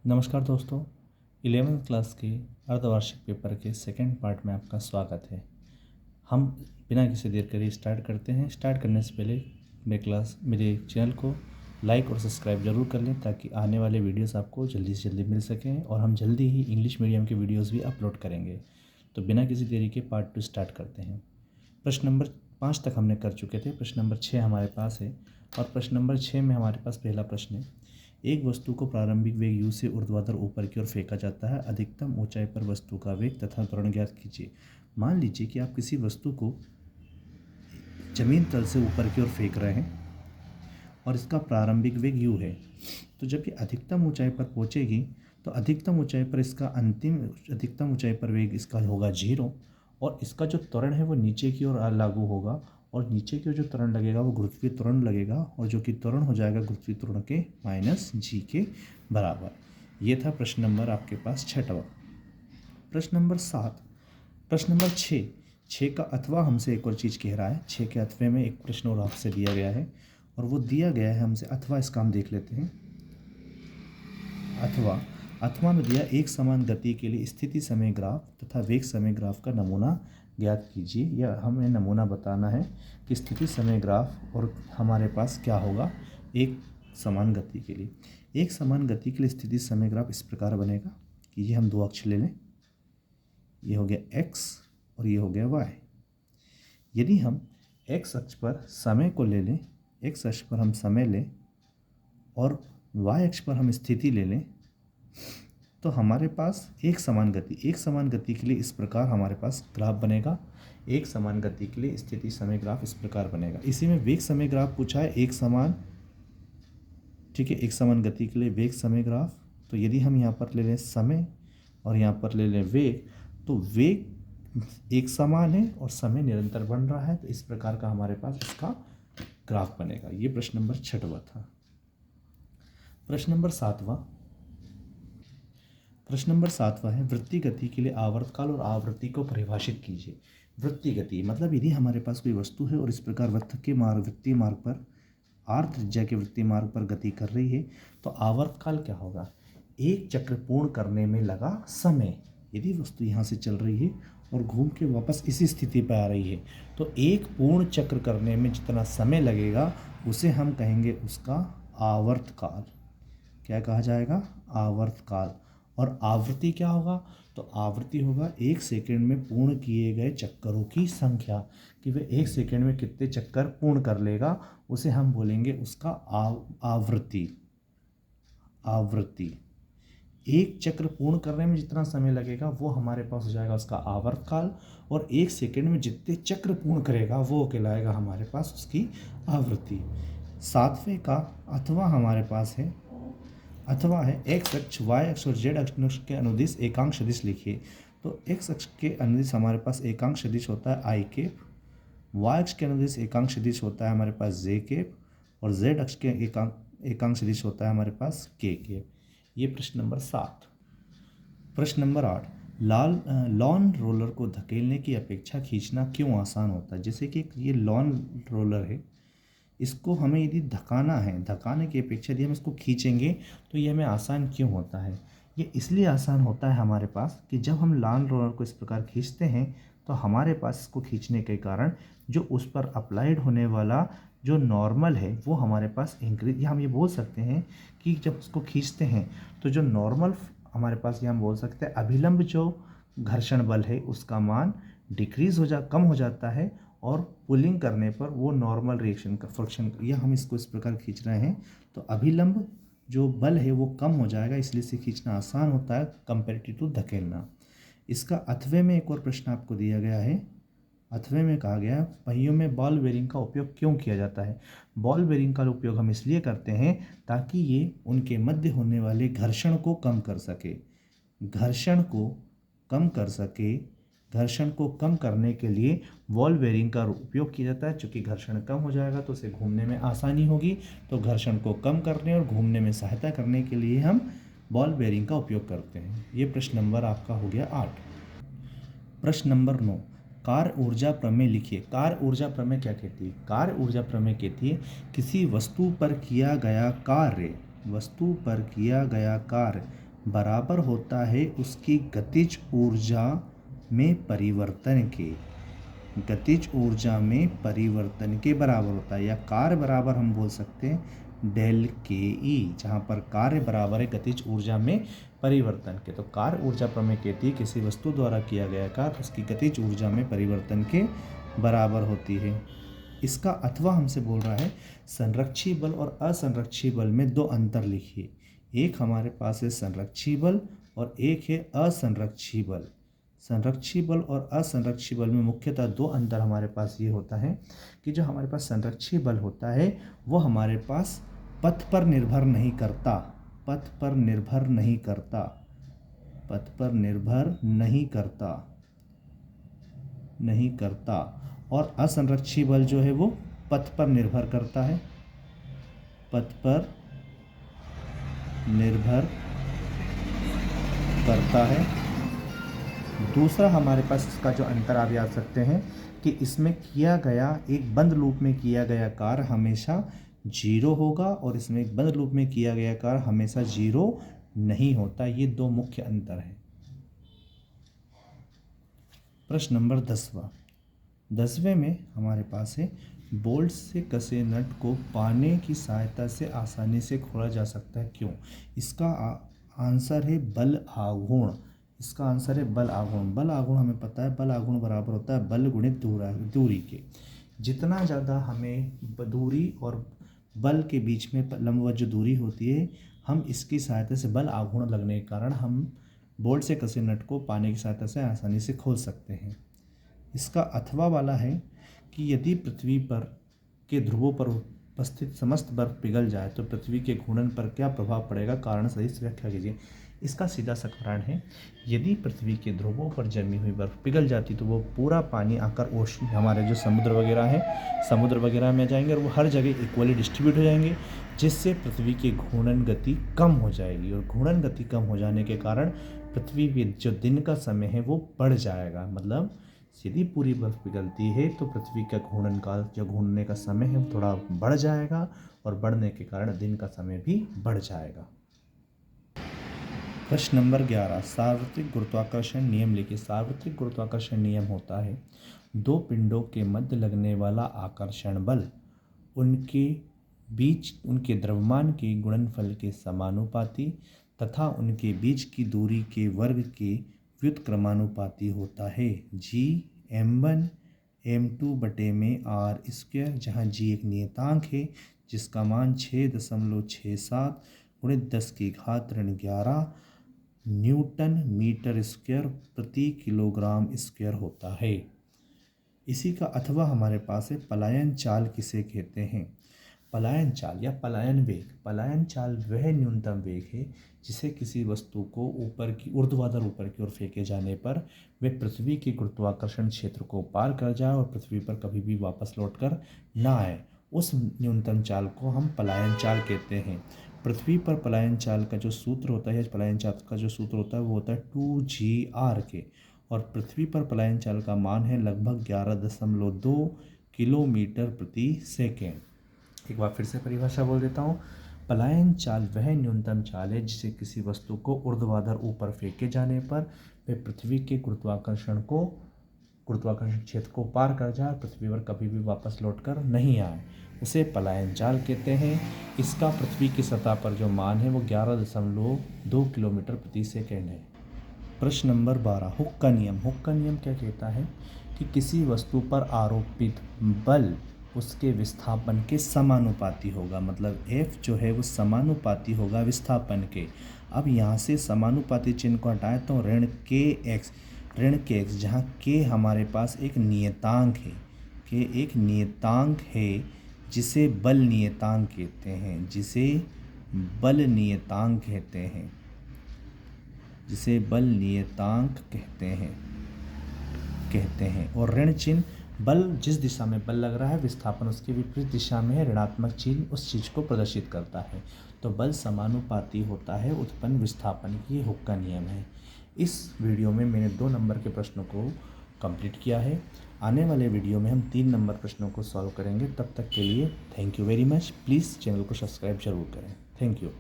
नमस्कार दोस्तों, 11वीं क्लास के अर्धवार्षिक पेपर के सेकंड पार्ट में आपका स्वागत है। हम बिना किसी देर करे स्टार्ट करते हैं। स्टार्ट करने से पहले मेरे चैनल को लाइक और सब्सक्राइब जरूर कर लें ताकि आने वाले वीडियोस आपको जल्दी से जल्दी मिल सकें और हम जल्दी ही इंग्लिश मीडियम के वीडियोस भी अपलोड करेंगे। तो बिना किसी देरी के पार्ट 2 स्टार्ट करते हैं। प्रश्न नंबर 5 तक हमने कर चुके थे। प्रश्न नंबर 6 हमारे पास है और प्रश्न नंबर 6 में हमारे पास पहला प्रश्न है। एक वस्तु को प्रारंभिक वेग u से ऊर्ध्वाधर ऊपर की ओर फेंका जाता है। अधिकतम ऊंचाई पर वस्तु का वेग तथा त्वरण ज्ञात कीजिए। मान लीजिए कि आप किसी वस्तु को जमीन तल से ऊपर की ओर फेंक रहे हैं और इसका प्रारंभिक वेग u है। तो जब ये अधिकतम ऊंचाई पर पहुंचेगी तो अधिकतम ऊंचाई पर इसका अधिकतम ऊंचाई पर वेग इसका होगा 0 और इसका जो त्वरण है वो नीचे की ओर लागू होगा और नीचे की ओर जो त्वरण लगेगा वो गुरुत्वीय त्वरण लगेगा और जो कि त्वरण हो जाएगा गुरुत्वीय त्वरण के -g के बराबर। ये था प्रश्न नंबर आपके पास 6वां। प्रश्न नंबर 7। प्रश्न नंबर 6 का अथवा हमसे एक और चीज़ कह रहा है। 6 के अथवे में एक प्रश्न और आपसे दिया गया है और वो दिया गया है हमसे अथवा। इसका हम देख लेते हैं। अथवा में दिया एक समान गति के लिए स्थिति समय ग्राफ तथा वेग समय ग्राफ का नमूना ज्ञात कीजिए। यह हमें नमूना बताना है कि स्थिति समय ग्राफ और हमारे पास क्या होगा एक समान गति के लिए। एक समान गति के लिए स्थिति समय ग्राफ इस प्रकार बनेगा कि ये हम दो अक्ष ले लें। ये हो गया x और ये हो गया y। यदि हम x अक्ष पर समय को ले लें, x अक्ष पर हम समय लें और y अक्ष पर हम स्थिति ले लें तो हमारे पास एक समान गति के लिए इस प्रकार हमारे पास ग्राफ बनेगा। एक समान गति के लिए स्थिति समय ग्राफ इस प्रकार बनेगा। इसी में वेग समय ग्राफ पूछा है। एक समान गति के लिए वेग समय ग्राफ। तो यदि हम यहाँ पर ले लें समय और यहाँ पर ले लें वेग तो वेग एक समान है और समय निरंतर बढ़ रहा है। तो इस प्रकार का हमारे पास इसका ग्राफ बनेगा। ये प्रश्न नंबर 6वां था। प्रश्न नंबर 7वां है वृत्तीय गति के लिए आवर्तकाल और आवृत्ति को परिभाषित कीजिए। वृत्तीय गति मतलब यदि हमारे पास कोई वस्तु है और इस प्रकार वृत्तीय मार्ग पर r त्रिज्या के वृत्तीय मार्ग पर गति कर रही है तो आवर्तकाल क्या होगा? एक चक्र पूर्ण करने में लगा समय। यदि वस्तु यहाँ से चल रही है और घूम के वापस इसी स्थिति पर आ रही है तो एक पूर्ण चक्र करने में जितना समय लगेगा उसे हम कहेंगे उसका आवर्तकाल। क्या कहा जाएगा? आवर्तकाल। और आवृत्ति क्या होगा? तो आवृत्ति होगा 1 सेकंड में पूर्ण किए गए चक्करों की संख्या, कि वह 1 सेकंड में कितने चक्कर पूर्ण कर लेगा उसे हम बोलेंगे उसका आवृत्ति। एक चक्र पूर्ण करने में जितना समय लगेगा वो हमारे पास हो जाएगा उसका आवर्तकाल और 1 सेकंड में जितने चक्र पूर्ण करेगा वो कहलाएगा हमारे पास उसकी आवृत्ति। 7वें का अथवा हमारे पास है। अथवा है x अक्ष, y अक्ष और z अक्ष के अनुदिश एकांक सदिश लिखिए। तो x अक्ष के अनुदिश हमारे पास एकांक सदिश होता है i कैप, y अक्ष के अनुदिश एकांक सदिश होता है हमारे पास j कैप और z अक्ष के एकांक सदिश होता है हमारे पास k कैप। ये प्रश्न नंबर 7। प्रश्न नंबर 8। लॉन रोलर को धकेलने की अपेक्षा खींचना क्यों आसान होता है? जैसे कि ये लॉन रोलर है, इसको हमें यदि धकाने की अपेक्षा यदि हम इसको खींचेंगे तो ये हमें आसान क्यों होता है? ये इसलिए आसान होता है हमारे पास कि जब हम लॉन रोलर को इस प्रकार खींचते हैं तो हमारे पास इसको खींचने के कारण जो उस पर अप्लाइड होने वाला जो नॉर्मल है वो हमारे पास इंक्रीज, या हम ये बोल सकते हैं कि जब उसको खींचते हैं तो जो नॉर्मल हमारे पास ये हम बोल सकते हैं अभिलंब जो घर्षण बल है उसका मान कम हो जाता है और पुलिंग करने पर वो नॉर्मल रिएक्शन का फ्रिक्शन, या हम इसको इस प्रकार खींच रहे हैं तो अभिलंब जो बल है वो कम हो जाएगा, इसलिए इसे खींचना आसान होता है कंपेरेटिव टू धकेलना। इसका अथवे में एक और प्रश्न आपको दिया गया है। अथवे में कहा गया है पहियों में बॉल बेरिंग का उपयोग क्यों किया जाता है? बॉल बेरिंग का उपयोग हम इसलिए करते हैं ताकि ये उनके मध्य होने वाले घर्षण को कम करने के लिए बॉल बेरिंग का उपयोग किया जाता है। चूँकि घर्षण कम हो जाएगा तो उसे घूमने में आसानी होगी, तो घर्षण को कम करने और घूमने में सहायता करने के लिए हम बॉल बेरिंग का उपयोग करते हैं। ये प्रश्न नंबर आपका हो गया 8। प्रश्न नंबर 9। कार्य ऊर्जा प्रमेय लिखिए। कार्य ऊर्जा प्रमेय क्या कहती है? कार्य ऊर्जा प्रमेय कहती है किसी वस्तु पर किया गया कार्य बराबर होता है उसकी गतिज ऊर्जा में परिवर्तन के। गतिज ऊर्जा में परिवर्तन के बराबर होता है, या कार्य बराबर हम बोल सकते हैं डेल के ई, जहाँ पर कार्य बराबर है गतिज ऊर्जा में परिवर्तन के। तो कार्य ऊर्जा प्रमेय कहती है किसी वस्तु द्वारा किया गया कार्य उसकी गतिज ऊर्जा में परिवर्तन के बराबर होती है। इसका अथवा हमसे बोल रहा है संरक्षी बल और असंरक्षी बल में दो अंतर लिखिए। एक हमारे पास है संरक्षी बल और एक है असंरक्षी बल। संरक्षी बल और असंरक्षी बल में मुख्यतः दो अंतर हमारे पास ये होता है कि जो हमारे पास संरक्षी बल होता है वो हमारे पास पथ पर निर्भर नहीं करता, पथ पर निर्भर नहीं करता, पथ पर निर्भर नहीं करता, नहीं करता। और असंरक्षी बल जो है वो पथ पर निर्भर करता है, पथ पर निर्भर करता है। दूसरा हमारे पास इसका जो अंतर आप याद सकते हैं कि इसमें किया गया एक बंद लूप में किया गया कार्य हमेशा जीरो होगा और इसमें एक बंद लूप में किया गया कार्य हमेशा जीरो नहीं होता। ये दो मुख्य अंतर है। प्रश्न नंबर 10वें में हमारे पास है बोल्ट से कसे नट को पाने की सहायता से आसानी से खोला जा सकता है, क्यों? इसका आंसर है बल आघूर्ण। इसका आंसर है बल आघूर्ण। बल आघूर्ण हमें पता है, बल आघूर्ण बराबर होता है बल गुणित दूरी के। जितना ज़्यादा हमें दूरी और बल के बीच में लंबवत जो दूरी होती है, हम इसकी सहायता से बल आघूर्ण लगने के कारण हम बोल्ट से कसे नट को पाने की सहायता से आसानी से खोल सकते हैं। इसका अथवा वाला है कि यदि पृथ्वी पर के ध्रुवों पर उपस्थित समस्त बर्फ पिघल जाए तो पृथ्वी के घूर्णन पर क्या प्रभाव पड़ेगा, कारण सहित व्याख्या कीजिए। इसका सीधा सा कारण है यदि पृथ्वी के ध्रुवों पर जमी हुई बर्फ पिघल जाती तो वो पूरा पानी आकर ओशन हमारे जो समुद्र वगैरह हैं, समुद्र वगैरह में जाएंगे और वो हर जगह इक्वली डिस्ट्रीब्यूट हो जाएंगे, जिससे पृथ्वी की घूर्णन गति कम हो जाएगी। और घूर्णन गति कम हो जाने के कारण पृथ्वी में जो दिन का समय है वो बढ़ जाएगा। मतलब यदि पूरी बर्फ पिघलती है तो पृथ्वी का घूर्णन काल, जो घूमने का समय है वो थोड़ा बढ़ जाएगा और बढ़ने के कारण दिन का समय भी बढ़ जाएगा। प्रश्न नंबर 11, सार्वत्रिक गुरुत्वाकर्षण नियम लिखिए। सार्वत्रिक गुरुत्वाकर्षण नियम होता है दो पिंडों के मध्य लगने वाला आकर्षण बल उनके बीच उनके द्रव्यमान के गुणनफल के समानुपाती तथा उनके बीच की दूरी के वर्ग के व्युत्क्रमानुपाती होता है। जी m1 m2 बटे में r स्क्वायर, जहाँ g एक नियतांक है जिसका मान 6.67 गुणित 10 की घात ऋण 11 न्यूटन मीटर स्क्वायर प्रति किलोग्राम स्क्वायर होता है। इसी का अथवा हमारे पास है पलायन चाल किसे कहते हैं। पलायन चाल या पलायन वेग, पलायन चाल वह न्यूनतम वेग है जिसे किसी वस्तु को ऊपर की ऊर्ध्वाधर ऊपर की ओर फेंके जाने पर वह पृथ्वी के गुरुत्वाकर्षण क्षेत्र को पार कर जाए और पृथ्वी पर कभी भी वापस लौटकर ना आए। उस न्यूनतम चाल को हम पलायन चाल कहते हैं। पृथ्वी पर पलायन चाल का जो सूत्र होता है, पलायन चाल का जो सूत्र होता है वो होता है 2gr के, और पृथ्वी पर पलायन चाल का मान है लगभग 11.2 किलोमीटर प्रति सेकेंड। एक बार फिर से परिभाषा बोल देता हूँ। पलायन चाल वह न्यूनतम चाल है जिसे किसी वस्तु को ऊर्ध्वाधर ऊपर फेंके जाने पर वह पृथ्वी के गुरुत्वाकर्षण क्षेत्र को पार कर जाए, पृथ्वी पर कभी भी वापस लौटकर नहीं आए, उसे पलायन चाल कहते हैं। इसका पृथ्वी की सतह पर जो मान है वो 11.2 किलोमीटर प्रति सेकेंड है। प्रश्न नंबर 12, हुक का नियम। हुक का नियम क्या कहता है कि किसी वस्तु पर आरोपित बल उसके विस्थापन के समानुपाती होगा। मतलब F जो है वो समानुपाती होगा विस्थापन के। अब यहाँ से समानुपाती चिन्ह को हटाएं तो ऋण के x, जहाँ k हमारे पास एक नियतांक है, k एक नियतांक है जिसे बल नियतांक कहते हैं, जिसे बल नियतांक कहते हैं, जिसे बल नियतांक कहते हैं। और ऋण चिन्ह, बल जिस दिशा में बल लग रहा है विस्थापन उसके विपरीत दिशा में है, ऋणात्मक चिन्ह उस चीज़ को प्रदर्शित करता है। तो बल समानुपाती होता है उत्पन्न विस्थापन की। हुक का नियम है। इस वीडियो में मैंने 2 नंबर के प्रश्नों को कंप्लीट किया है। आने वाले वीडियो में हम 3 नंबर प्रश्नों को सॉल्व करेंगे। तब तक के लिए thank you very much. Please channel को सब्सक्राइब जरूर करें। Thank you.